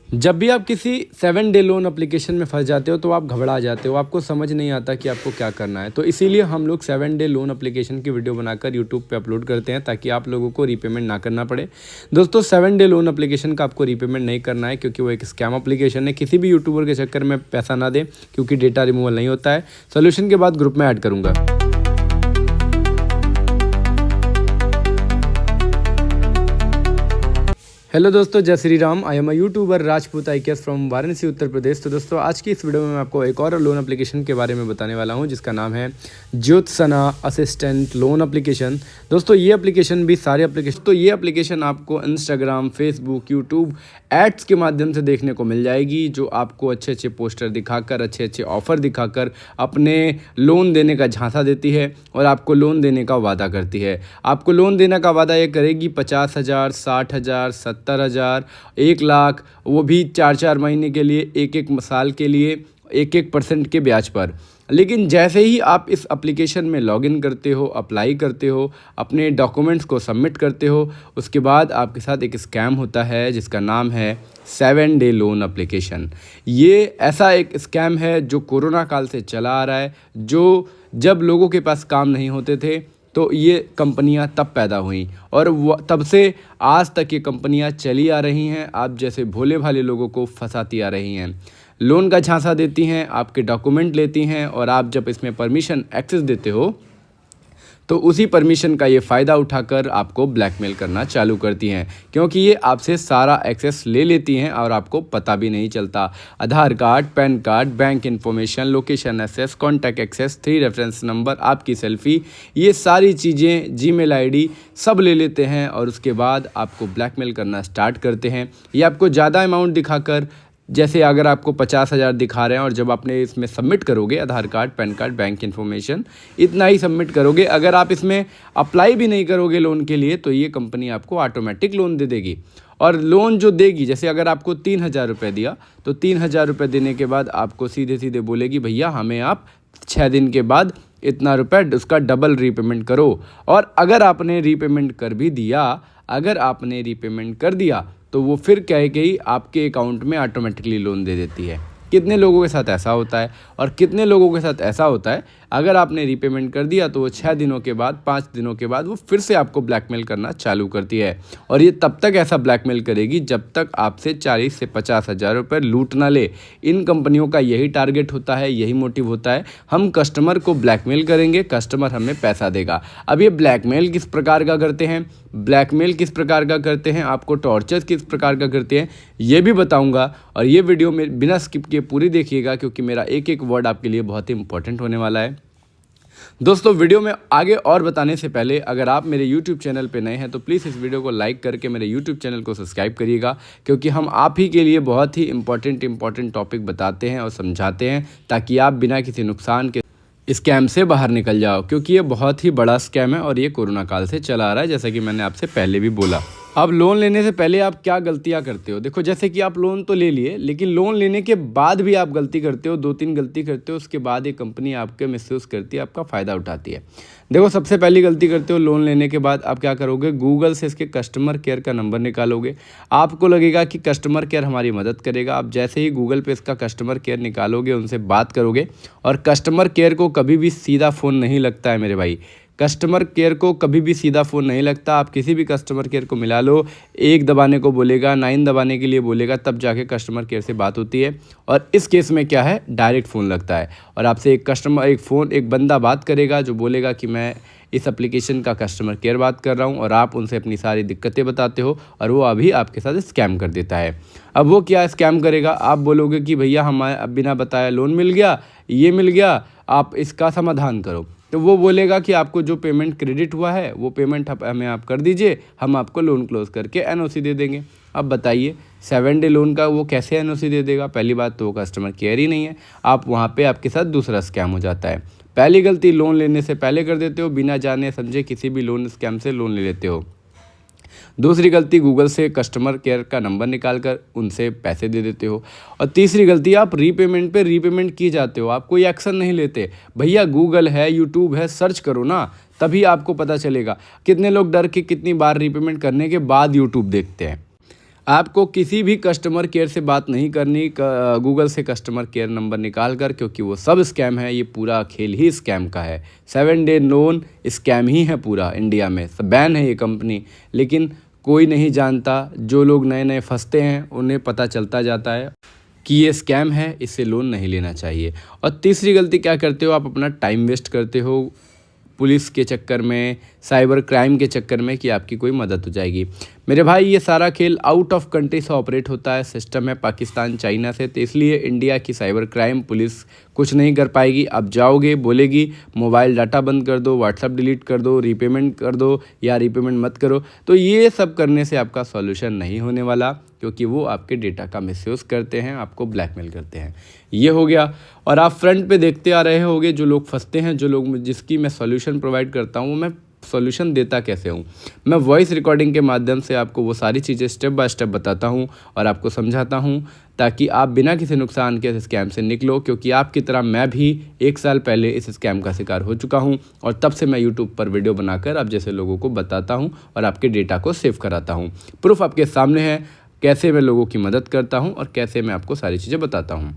जब भी आप किसी 7 डे लोन एप्लीकेशन में फंस जाते हो तो आप घबरा जाते हो, आपको समझ नहीं आता कि आपको क्या करना है। तो इसीलिए हम लोग 7 डे लोन एप्लीकेशन की वीडियो बनाकर यूट्यूब पे अपलोड करते हैं ताकि आप लोगों को रीपेमेंट ना करना पड़े। दोस्तों 7 डे लोन एप्लीकेशन का आपको रीपेमेंट नहीं करना है क्योंकि वो एक स्कैम एप्लीकेशन है। किसी भी यूट्यूबर के चक्कर में पैसा ना दें क्योंकि डेटा रिमूवल नहीं होता है। सोल्यूशन के बाद ग्रुप में ऐड करूँगा। हेलो दोस्तों, जय Shri Ram. I am a YouTuber Rajput IKS from Varanasi Uttar Pradesh. तो दोस्तों आज की इस वीडियो में मैं आपको एक और लोन एप्लीकेशन के बारे में बताने वाला हूं जिसका नाम है ज्योत्सना असिस्टेंट लोन एप्लीकेशन। दोस्तों ये एप्लीकेशन भी सारे एप्लीकेशन ये एप्लीकेशन आपको इंस्टाग्राम, फेसबुक, यूट्यूब एड्स के माध्यम से देखने को मिल जाएगी, जो आपको अच्छे अच्छे पोस्टर दिखाकर, अच्छे अच्छे ऑफर दिखाकर अपने लोन देने का झांसा देती है और आपको लोन देने का वादा करती है। आपको लोन देने का वादा ये करेगी 50,000, 60,000, 70,000, 1,00,000, वो भी 4-4 महीने के लिए, एक साल के लिए, 1% के ब्याज पर। लेकिन जैसे ही आप इस एप्लीकेशन में लॉगिन करते हो, अप्लाई करते हो, अपने डॉक्यूमेंट्स को सबमिट करते हो, उसके बाद आपके साथ एक स्कैम होता है जिसका नाम है 7 डे लोन एप्लीकेशन। ये ऐसा एक स्कैम है जो कोरोना काल से चला आ रहा है, जो जब लोगों के पास काम नहीं होते थे तो ये कंपनियां तब पैदा हुई और तब से आज तक ये कंपनियां चली आ रही हैं। आप जैसे भोले भाले लोगों को फंसाती आ रही हैं, लोन का झांसा देती हैं, आपके डॉक्यूमेंट लेती हैं और आप जब इसमें परमिशन एक्सेस देते हो तो उसी परमिशन का ये फ़ायदा उठाकर आपको ब्लैकमेल करना चालू करती हैं, क्योंकि ये आपसे सारा एक्सेस ले लेती हैं और आपको पता भी नहीं चलता। Aadhaar card, PAN card, bank information, location access, contact access, 3 reference number, आपकी सेल्फ़ी, ये सारी चीज़ें, जीमेल आईडी सब ले लेते हैं और उसके बाद आपको ब्लैकमेल करना स्टार्ट करते हैं। ये आपको ज़्यादा अमाउंट दिखाकर, जैसे अगर आपको 50,000 दिखा रहे हैं और जब आपने इसमें सबमिट करोगे Aadhaar card, PAN card, bank information, इतना ही सबमिट करोगे, अगर आप इसमें अप्लाई भी नहीं करोगे लोन के लिए तो ये कंपनी आपको ऑटोमेटिक लोन दे देगी। और लोन जो देगी, जैसे अगर आपको 3,000 रुपये दिया तो 3,000 रुपये देने के बाद आपको सीधे सीधे बोलेगी भैया हमें आप 6 दिन के बाद इतना रुपये उसका डबल रीपेमेंट करो। और अगर आपने रीपेमेंट कर दिया तो वो फिर कह के ही आपके अकाउंट में ऑटोमेटिकली लोन दे देती है। कितने लोगों के साथ ऐसा होता है और कितने लोगों के साथ ऐसा होता है अगर आपने रीपेमेंट कर दिया तो वो 6 दिनों के बाद, 5 दिनों के बाद वो फिर से आपको ब्लैकमेल करना चालू करती है। और ये तब तक ऐसा ब्लैकमेल करेगी जब तक आपसे 40 से 50,000 रुपये लूट ना ले। इन कंपनियों का यही टारगेट होता है, यही मोटिव होता है, हम कस्टमर को ब्लैकमेल करेंगे, कस्टमर हमें पैसा देगा। अब ये ब्लैकमेल किस प्रकार का करते हैं, आपको टॉर्चर किस प्रकार का करते हैं, ये भी बताऊंगा। और ये वीडियो में बिना स्किप किए पूरी देखिएगा क्योंकि मेरा एक एक वर्ड आपके लिए बहुत ही इंपॉर्टेंट होने वाला है। दोस्तों वीडियो में आगे और बताने से पहले अगर आप मेरे YouTube चैनल पे नए हैं तो प्लीज़ इस वीडियो को लाइक करके मेरे YouTube चैनल को सब्सक्राइब करिएगा, क्योंकि हम आप ही के लिए बहुत ही इंपॉर्टेंट टॉपिक बताते हैं और समझाते हैं ताकि आप बिना किसी नुकसान के स्कैम से बाहर निकल जाओ, क्योंकि ये बहुत ही बड़ा स्कैम है और ये कोरोना काल से चला आ रहा है, जैसा कि मैंने आपसे पहले भी बोला। अब लोन लेने से पहले आप क्या गलतियां करते हो? देखो, जैसे कि आप लोन तो ले लिए, लेकिन लोन लेने के बाद भी आप गलती करते हो, 2-3 गलती करते हो, उसके बाद ये कंपनी आपके मिसयूज़ करती है, आपका फ़ायदा उठाती है। देखो, सबसे पहली गलती करते हो, लोन लेने के बाद आप क्या करोगे? गूगल से इसके कस्टमर केयर का नंबर निकालोगे। आपको लगेगा कि कस्टमर केयर हमारी मदद करेगा। आप जैसे ही गूगल पे इसका कस्टमर केयर निकालोगे, उनसे बात करोगे, और कस्टमर केयर को कभी भी सीधा फ़ोन नहीं लगता है मेरे भाई। कस्टमर केयर को कभी भी सीधा फ़ोन नहीं लगता। आप किसी भी कस्टमर केयर को मिला लो, 1 दबाने को बोलेगा, 9 दबाने के लिए बोलेगा, तब जाके कस्टमर केयर से बात होती है। और इस केस में क्या है, डायरेक्ट फ़ोन लगता है और आपसे एक बंदा बात करेगा जो बोलेगा कि मैं इस एप्लीकेशन का कस्टमर केयर बात कर रहा हूँ, और आप उनसे अपनी सारी दिक्कतें बताते हो और वो अभी आपके साथ स्कैम कर देता है। अब वो क्या स्कैम करेगा, आप बोलोगे कि भैया हमारे बिना बताए लोन मिल गया, ये मिल गया, आप इसका समाधान करो। तो वो बोलेगा कि आपको जो पेमेंट क्रेडिट हुआ है वो पेमेंट हमें आप कर दीजिए, हम आपको लोन क्लोज करके NOC दे देंगे। अब बताइए 7 डे लोन का वो कैसे NOC दे देगा? पहली बात तो वो कस्टमर केयर ही नहीं है। आप वहाँ पे आपके साथ दूसरा स्कैम हो जाता है। पहली गलती लोन लेने से पहले कर देते हो, बिना जाने समझे किसी भी लोन स्कैम से लोन ले लेते हो। दूसरी गलती, गूगल से कस्टमर केयर का नंबर निकाल कर उनसे पैसे दे देते हो। और तीसरी गलती, आप रीपेमेंट किए जाते हो, आप कोई एक्शन नहीं लेते। भैया गूगल है, यूट्यूब है, सर्च करो ना, तभी आपको पता चलेगा। कितने लोग डर के कितनी बार रीपेमेंट करने के बाद यूट्यूब देखते हैं। आपको किसी भी कस्टमर केयर से बात नहीं करनी, गूगल से कस्टमर केयर नंबर निकाल कर, क्योंकि वो सब स्कैम है। ये पूरा खेल ही स्कैम का है। 7 डे लोन स्कैम ही है पूरा इंडिया में, बैन है ये कंपनी, लेकिन कोई नहीं जानता। जो लोग नए नए फंसते हैं उन्हें पता चलता जाता है कि ये स्कैम है, इससे लोन नहीं लेना चाहिए। और तीसरी गलती क्या करते हो, आप अपना टाइम वेस्ट करते हो पुलिस के चक्कर में, साइबर क्राइम के चक्कर में कि आपकी कोई मदद हो जाएगी। मेरे भाई ये सारा खेल आउट ऑफ कंट्री से ऑपरेट होता है, सिस्टम है पाकिस्तान चाइना से, तो इसलिए इंडिया की साइबर क्राइम पुलिस कुछ नहीं कर पाएगी। आप जाओगे, बोलेगी मोबाइल डाटा बंद कर दो, व्हाट्सअप डिलीट कर दो, रीपेमेंट कर दो या रीपेमेंट मत करो, तो ये सब करने से आपका सॉल्यूशन नहीं होने वाला, क्योंकि वो आपके डेटा का मिसयूज़ करते हैं, आपको ब्लैकमेल करते हैं। ये हो गया। और आप फ्रंट पे देखते आ रहे होंगे जो लोग फंसते हैं, जो लोग जिसकी मैं सॉल्यूशन प्रोवाइड करता हूँ, मैं सॉल्यूशन देता कैसे हूँ, मैं वॉइस रिकॉर्डिंग के माध्यम से आपको वो सारी चीज़ें स्टेप बाय स्टेप बताता हूँ और आपको समझाता हूँ, ताकि आप बिना किसी नुकसान के इस स्कैम से निकलो। क्योंकि आपकी तरह मैं भी 1 साल पहले इस स्कैम का शिकार हो चुका हूँ और तब से मैं यूट्यूब पर वीडियो बनाकर आप जैसे लोगों को बताता हूँ और आपके डेटा को सेव कराता हूँ। प्रूफ आपके सामने है, कैसे मैं लोगों की मदद करता हूँ और कैसे मैं आपको सारी चीज़ें बताता हूँ।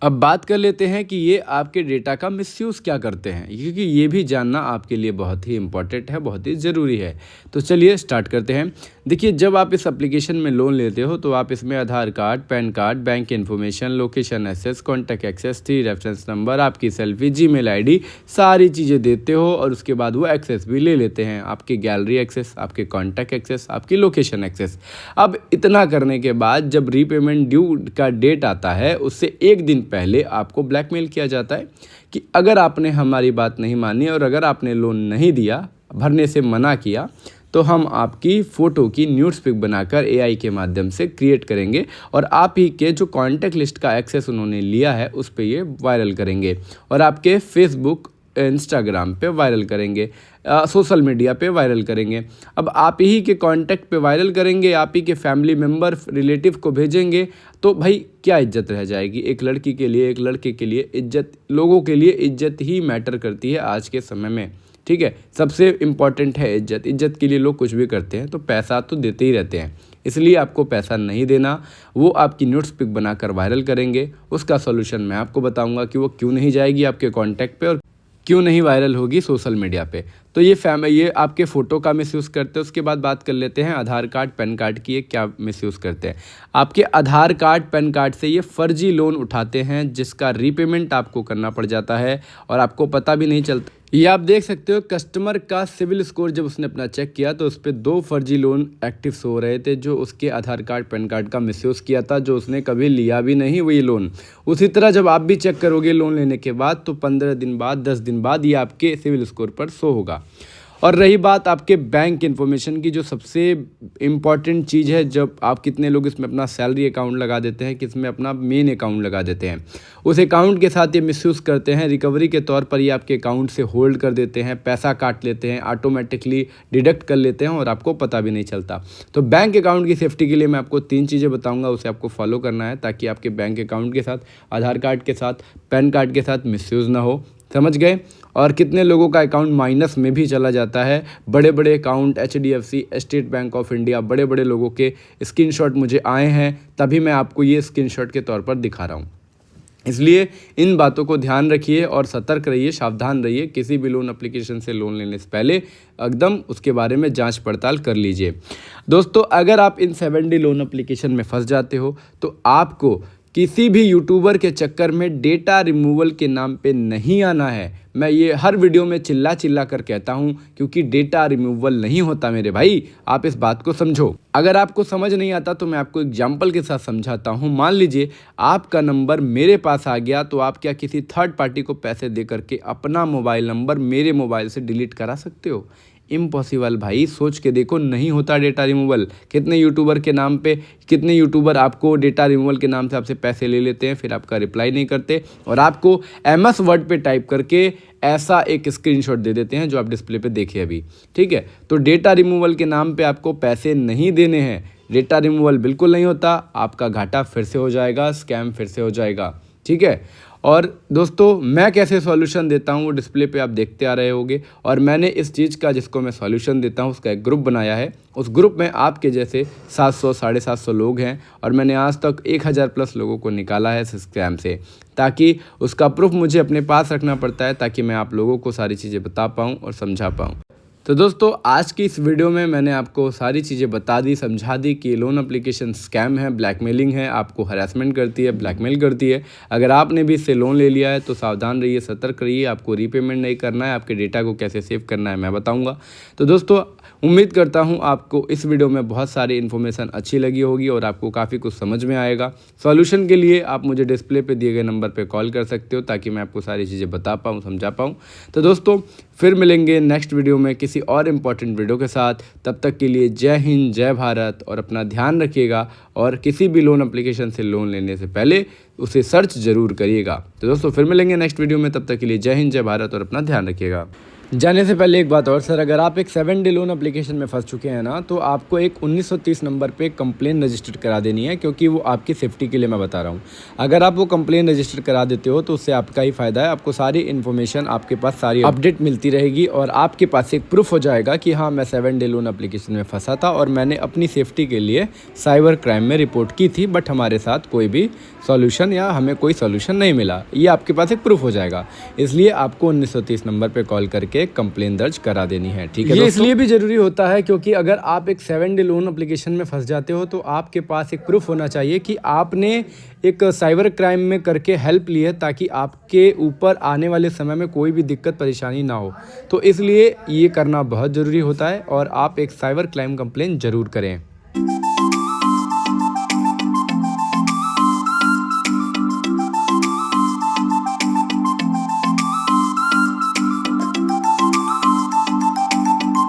अब बात कर लेते हैं कि ये आपके डेटा का मिसयूज़ क्या करते हैं, क्योंकि ये भी जानना आपके लिए बहुत ही इम्पॉर्टेंट है, बहुत ही ज़रूरी है। तो चलिए स्टार्ट करते हैं। देखिए, जब आप इस एप्लीकेशन में लोन लेते हो तो आप इसमें Aadhaar card, PAN card, bank information, location access, contact access, 3 reference number, आपकी सेल्फी, जीमेल आईडी, सारी चीज़ें देते हो और उसके बाद वो एक्सेस भी ले लेते हैं, आपकी गैलरी एक्सेस, आपके कॉन्टैक्ट एक्सेस, आपकी लोकेशन एक्सेस। अब इतना करने के बाद जब रीपेमेंट ड्यू का डेट आता है, उससे 1 दिन पहले आपको ब्लैकमेल किया जाता है कि अगर आपने हमारी बात नहीं मानी और अगर आपने लोन नहीं दिया, भरने से मना किया, तो हम आपकी फ़ोटो की न्यूड्स पिक बनाकर एआई के माध्यम से क्रिएट करेंगे और आप ही के जो कॉन्टैक्ट लिस्ट का एक्सेस उन्होंने लिया है उस पे ये वायरल करेंगे और आपके फेसबुक, इंस्टाग्राम पे वायरल करेंगे, सोशल मीडिया पे वायरल करेंगे। अब आप ही के कांटेक्ट पे वायरल करेंगे, आप ही के फैमिली मेम्बर, रिलेटिव को भेजेंगे, तो भाई क्या इज्जत रह जाएगी। एक लड़की के लिए, एक लड़के के लिए इज्जत, लोगों के लिए इज्जत ही मैटर करती है आज के समय में, ठीक है। सबसे इम्पॉर्टेंट है इज्जत। इज्जत के लिए लोग कुछ भी करते हैं, तो पैसा तो देते ही रहते हैं, इसलिए आपको पैसा नहीं देना। वो आपकी न्यूड्स पिक बनाकर वायरल करेंगे, उसका सॉल्यूशन मैं आपको बताऊंगा कि वो क्यों नहीं जाएगी आपके कांटेक्ट पे और क्यों नहीं वायरल होगी सोशल मीडिया पे। तो ये आपके फ़ोटो का मिसयूज़ करते हैं। उसके बाद बात कर लेते हैं आधार कार्ड, पैन कार्ड की, ये क्या मिसयूज़ करते हैं। आपके आधार कार्ड, पैन कार्ड से ये फर्जी लोन उठाते हैं, जिसका रीपेमेंट आपको करना पड़ जाता है और आपको पता भी नहीं चलता। ये आप देख सकते हो, कस्टमर का सिविल स्कोर जब उसने अपना चेक किया तो उस पर 2 फर्जी लोन एक्टिव हो रहे थे, जो उसके आधार कार्ड, पैन कार्ड का मिसयूज़ किया था, जो उसने कभी लिया भी नहीं वही लोन। उसी तरह जब आप भी चेक करोगे लोन लेने के बाद, तो 15 दिन बाद, 10 दिन बाद ये आपके सिविल स्कोर पर शो होगा। और रही बात आपके बैंक इन्फॉर्मेशन की, जो सबसे इम्पॉर्टेंट चीज़ है, जब आप कितने लोग इसमें अपना सैलरी अकाउंट लगा देते हैं, किसमें अपना मेन अकाउंट लगा देते हैं, उस अकाउंट के साथ ये मिसयूज़ करते हैं। रिकवरी के तौर पर ये आपके अकाउंट से होल्ड कर देते हैं, पैसा काट लेते हैं, ऑटोमेटिकली डिडक्ट कर लेते हैं और आपको पता भी नहीं चलता। तो बैंक अकाउंट की सेफ्टी के लिए मैं आपको 3 चीज़ें बताऊँगा, उसे आपको फॉलो करना है, ताकि आपके बैंक अकाउंट के साथ, आधार कार्ड के साथ, पैन कार्ड के साथ मिसयूज़ ना हो। समझ गए। और कितने लोगों का अकाउंट माइनस में भी चला जाता है। बड़े बड़े account, HDFC, state bank of India, बड़े बड़े लोगों के स्क्रीनशॉट मुझे आए हैं, तभी मैं आपको ये स्क्रीनशॉट के तौर पर दिखा रहा हूँ। इसलिए इन बातों को ध्यान रखिए और सतर्क रहिए, सावधान रहिए। किसी भी लोन एप्लीकेशन से लोन लेने से पहले एकदम उसके बारे में जांच पड़ताल कर लीजिए। दोस्तों, अगर आप इन 7D लोन एप्लीकेशन में फंस जाते हो तो आपको किसी भी यूट्यूबर के चक्कर में डेटा रिमूवल के नाम पे नहीं आना है। मैं ये हर वीडियो में चिल्ला चिल्ला कर कहता हूँ, क्योंकि डेटा रिमूवल नहीं होता मेरे भाई, आप इस बात को समझो। अगर आपको समझ नहीं आता तो मैं आपको एग्जाम्पल के साथ समझाता हूँ। मान लीजिए आपका नंबर मेरे पास आ गया, तो आप क्या किसी थर्ड पार्टी को पैसे दे करके अपना मोबाइल नंबर मेरे मोबाइल से डिलीट करा सकते हो? इम्पॉसिबल भाई, सोच के देखो, नहीं होता डेटा रिमूवल। कितने यूट्यूबर के नाम पे, कितने यूट्यूबर आपको डेटा रिमूवल के नाम से आपसे पैसे ले लेते हैं, फिर आपका रिप्लाई नहीं करते और आपको MS वर्ड पे टाइप करके ऐसा एक स्क्रीनशॉट दे देते हैं जो आप डिस्प्ले पे देखे अभी, ठीक है। तो डेटा रिमूवल के नाम पे आपको पैसे नहीं देने हैं, डेटा रिमूवल बिल्कुल नहीं होता। आपका घाटा फिर से हो जाएगा, स्कैम फिर से हो जाएगा। ठीक है। और दोस्तों मैं कैसे सॉल्यूशन देता हूँ वो डिस्प्ले पे आप देखते आ रहे होंगे, और मैंने इस चीज़ का जिसको मैं सॉल्यूशन देता हूँ उसका एक ग्रुप बनाया है। उस ग्रुप में आपके जैसे 700 750 लोग हैं, और मैंने आज तक 1000 प्लस लोगों को निकाला है इस स्कैम से, ताकि उसका प्रूफ मुझे अपने पास रखना पड़ता है ताकि मैं आप लोगों को सारी चीज़ें बता पाऊँ और समझा पाऊँ। तो दोस्तों आज की इस वीडियो में मैंने आपको सारी चीज़ें बता दी, समझा दी कि लोन एप्लीकेशन स्कैम है, ब्लैकमेलिंग है, आपको हरासमेंट करती है, ब्लैकमेल करती है। अगर आपने भी इससे लोन ले लिया है तो सावधान रहिए, सतर्क रहिए। आपको रीपेमेंट नहीं करना है, आपके डेटा को कैसे सेव करना है मैं बताऊंगा। तो दोस्तों उम्मीद करता हूं आपको इस वीडियो में बहुत सारी इन्फॉर्मेशन अच्छी लगी होगी और आपको काफ़ी कुछ समझ में आएगा। सॉल्यूशन के लिए आप मुझे डिस्प्ले पे दिए गए नंबर पे कॉल कर सकते हो ताकि मैं आपको सारी चीज़ें बता पाऊँ, समझा पाऊँ। तो दोस्तों फिर मिलेंगे नेक्स्ट वीडियो में किसी और इम्पॉर्टेंट वीडियो के साथ। तब तक के लिए जय हिंद, जय भारत, और अपना ध्यान रखिएगा। और किसी भी लोन एप्लीकेशन से लोन लेने से पहले उसे सर्च ज़रूर करिएगा। तो दोस्तों फिर मिलेंगे नेक्स्ट वीडियो में, तब तक के लिए जय हिंद, जय भारत, और अपना ध्यान रखिएगा। जाने से पहले एक बात और सर, अगर आप एक 7 डे लोन एप्लीकेशन में फंस चुके हैं ना, तो आपको एक 1930 नंबर पे कंप्लेन रजिस्टर करा देनी है, क्योंकि वो आपकी सेफ्टी के लिए मैं बता रहा हूँ। अगर आप वो कंप्लेन रजिस्टर करा देते हो तो उससे आपका ही फ़ायदा है, आपको सारी इन्फॉर्मेशन आपके पास सारी अपडेट मिलती रहेगी, और आपके पास एक प्रूफ हो जाएगा कि हाँ मैं 7 डे लोन एप्लीकेशन में फंसा था और मैंने अपनी सेफ्टी के लिए साइबर क्राइम में रिपोर्ट की थी, बट हमारे साथ कोई भी सॉल्यूशन या हमें कोई सॉल्यूशन नहीं मिला। ये आपके पास एक प्रूफ हो जाएगा। इसलिए आपको 1930 नंबर पे कॉल करके कंप्लेन दर्ज करा देनी है, ठीक है। ये इसलिए भी ज़रूरी होता है क्योंकि अगर आप एक 7 डे लोन एप्लीकेशन में फंस जाते हो तो आपके पास एक प्रूफ होना चाहिए कि आपने एक साइबर क्राइम में करके हेल्प ली है, ताकि आपके ऊपर आने वाले समय में कोई भी दिक्कत परेशानी ना हो। तो इसलिए ये करना बहुत ज़रूरी होता है, और आप एक साइबर क्राइम कंप्लेन ज़रूर करें।